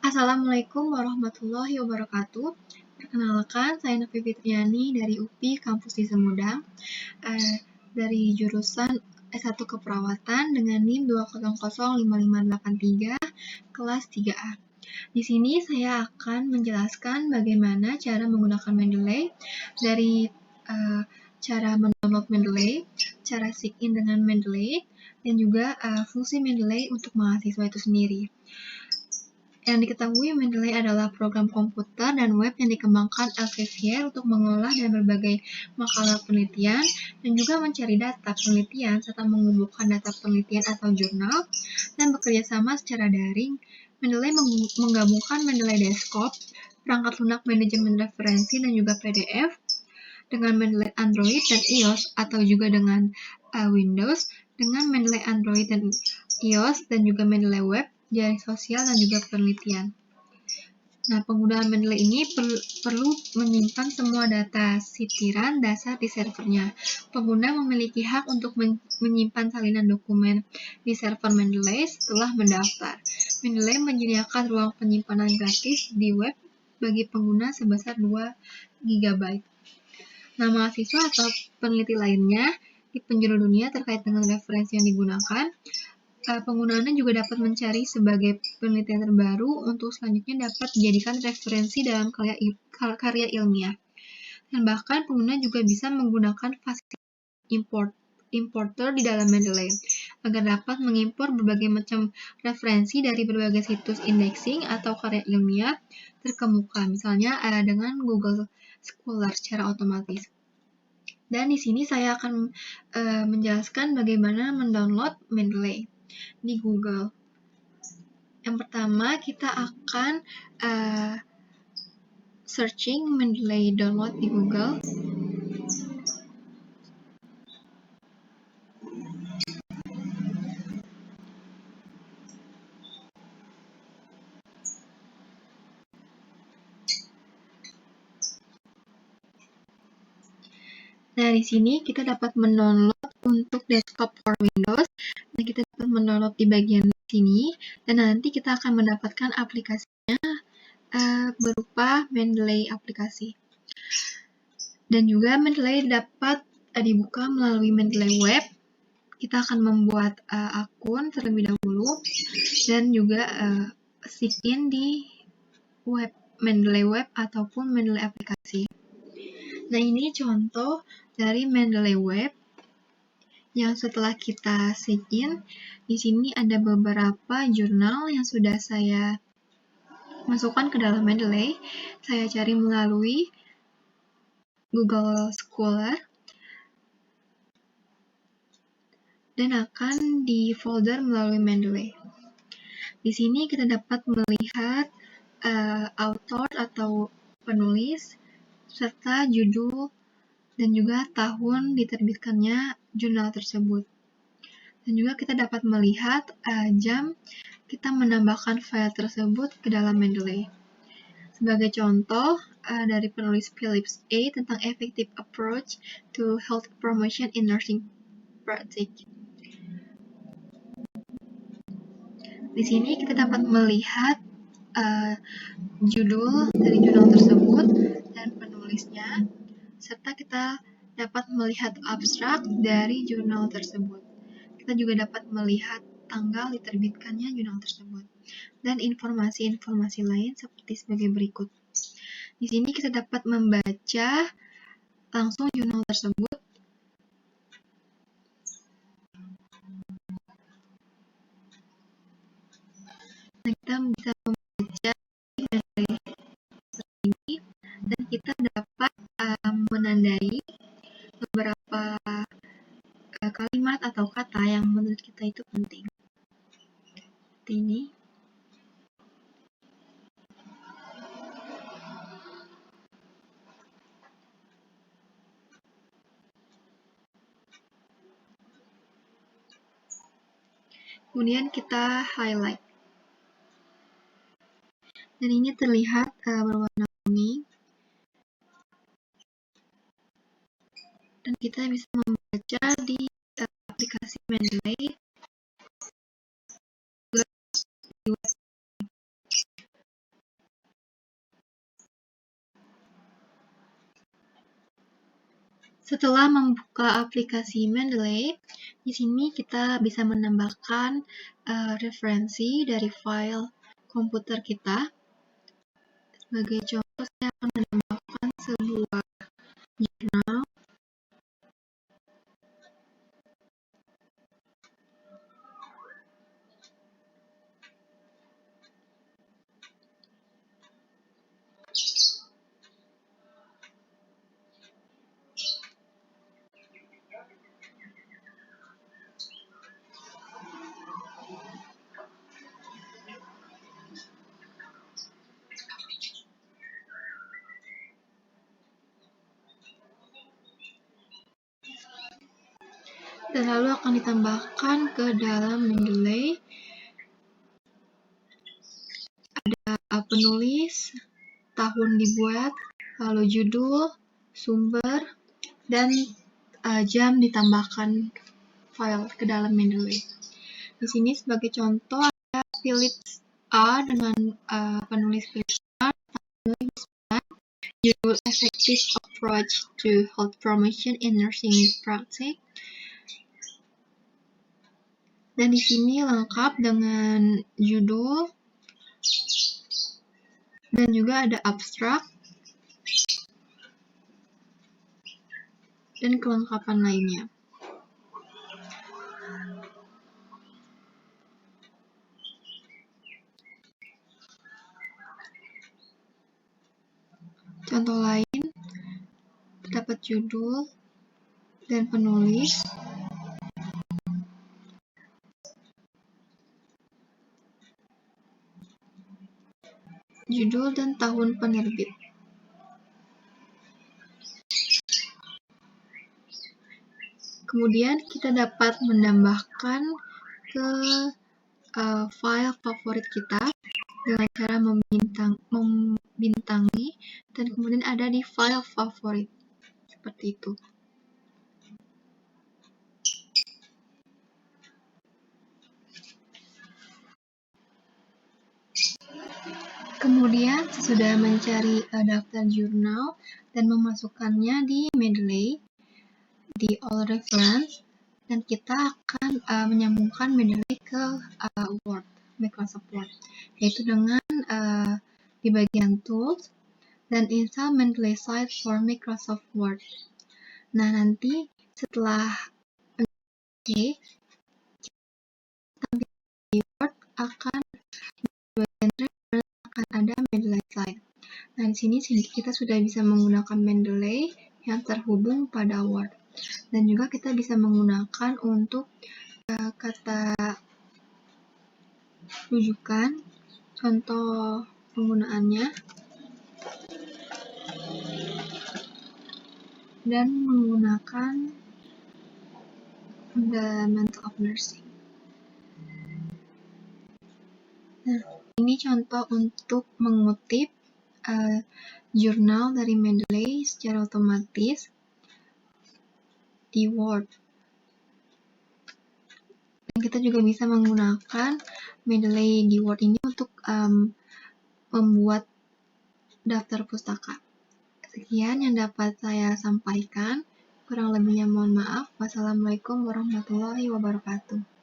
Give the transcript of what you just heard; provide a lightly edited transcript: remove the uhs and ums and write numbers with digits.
Assalamualaikum warahmatullahi wabarakatuh. Perkenalkan, saya Novi Fitriani dari UPI Kampus di Sumedang, dari jurusan S1 Keperawatan dengan NIM 2005583, kelas 3A. Di sini saya akan menjelaskan bagaimana cara menggunakan Mendeley, dari cara mendownload Mendeley, cara sign dengan Mendeley, dan juga fungsi Mendeley untuk mahasiswa itu sendiri. Yang diketahui, Mendeley adalah program komputer dan web yang dikembangkan Elsevier untuk mengolah dan berbagai makalah penelitian dan juga mencari data penelitian serta mengumpulkan data penelitian atau jurnal dan bekerja sama secara daring. Mendeley menggabungkan Mendeley Desktop, perangkat lunak manajemen referensi dan juga PDF dengan Mendeley Android dan iOS atau juga dengan Windows, dengan Mendeley Android dan iOS dan juga Mendeley Web, jaring sosial dan juga penelitian. Nah, penggunaan Mendeley ini perlu menyimpan semua data sitiran dasar di servernya. Pengguna memiliki hak untuk menyimpan salinan dokumen di server Mendeley setelah mendaftar. Mendeley menyediakan ruang penyimpanan gratis di web bagi pengguna sebesar 2 GB. Nah, mahasiswa atau peneliti lainnya di penjuru dunia terkait dengan referensi yang digunakan, penggunaannya juga dapat mencari sebagai penelitian terbaru untuk selanjutnya dapat dijadikan referensi dalam karya ilmiah. Dan bahkan pengguna juga bisa menggunakan fasilitas importer di dalam Mendeley agar dapat mengimpor berbagai macam referensi dari berbagai situs indexing atau karya ilmiah terkemuka, misalnya dengan Google Scholar secara otomatis. Dan di sini saya akan menjelaskan bagaimana mendownload Mendeley di Google. Yang pertama, kita akan searching Mendeley download di Google. Nah, di sini kita dapat mendownload untuk desktop for Windows. Nah, kita dapat mendownload di bagian sini, dan nanti kita akan mendapatkan aplikasinya berupa Mendeley aplikasi. Dan juga Mendeley dapat dibuka melalui Mendeley Web. Kita akan membuat akun terlebih dahulu dan juga sign di web Mendeley Web ataupun Mendeley aplikasi. Nah, ini contoh dari Mendeley Web yang setelah kita sign. Di sini ada beberapa jurnal yang sudah saya masukkan ke dalam Mendeley. Saya cari melalui Google Scholar dan akan di folder melalui Mendeley. Di sini kita dapat melihat author atau penulis serta judul dan juga tahun diterbitkannya jurnal tersebut. Dan juga kita dapat melihat jam kita menambahkan file tersebut ke dalam Mendeley. Sebagai contoh, dari penulis Philips A tentang effective approach to health promotion in nursing practice. Di sini kita dapat melihat judul dari jurnal tersebut dan penulisnya, serta kita dapat melihat abstrak dari jurnal tersebut. Kita juga dapat melihat tanggal diterbitkannya jurnal tersebut dan informasi-informasi lain seperti sebagai berikut. Di sini kita dapat membaca langsung jurnal tersebut. Dan kita bisa membaca ini dan kita dapat menandai beberapa kalimat atau kata yang menurut kita itu penting. Seperti ini. Kemudian kita highlight. Dan ini terlihat berwarna kuning. Dan kita bisa membaca di aplikasi Mendeley Setelah membuka aplikasi Mendeley, di sini kita bisa menambahkan referensi dari file komputer kita. Sebagai contoh, saya akan menambahkan sebuah jurnal. Dan lalu akan ditambahkan ke dalam Mendeley. Ada penulis, tahun dibuat, lalu judul, sumber, dan jam ditambahkan file ke dalam Mendeley. Di sini sebagai contoh ada Philips A dengan penulis Philips A, judul Effective Approach to Health Promotion in Nursing Practice. Dan di sini lengkap dengan judul dan juga ada abstrak dan kelengkapan lainnya. Contoh lain, terdapat judul dan penulis, judul dan tahun penerbit. Kemudian kita dapat menambahkan ke file favorit kita dengan cara membintangi dan kemudian ada di file favorit seperti itu. Kemudian sesudah mencari daftar jurnal dan memasukkannya di Mendeley, di All Reference, dan kita akan menyambungkan Mendeley ke Word, Microsoft Word, yaitu dengan di bagian Tools dan Install Mendeley Site for Microsoft Word. Nah, nanti setelah di Word akan di bagian Reference akan ada Mendeley Slide. Nah, di sini kita sudah bisa menggunakan Mendeley yang terhubung pada Word. Dan juga kita bisa menggunakan untuk kata rujukan, contoh penggunaannya, dan menggunakan Fundamental of Nursing. Nah, ini contoh untuk mengutip jurnal dari Mendeley secara otomatis di Word. Dan kita juga bisa menggunakan Mendeley di Word ini untuk membuat daftar pustaka. Sekian yang dapat saya sampaikan. Kurang lebihnya mohon maaf. Wassalamualaikum warahmatullahi wabarakatuh.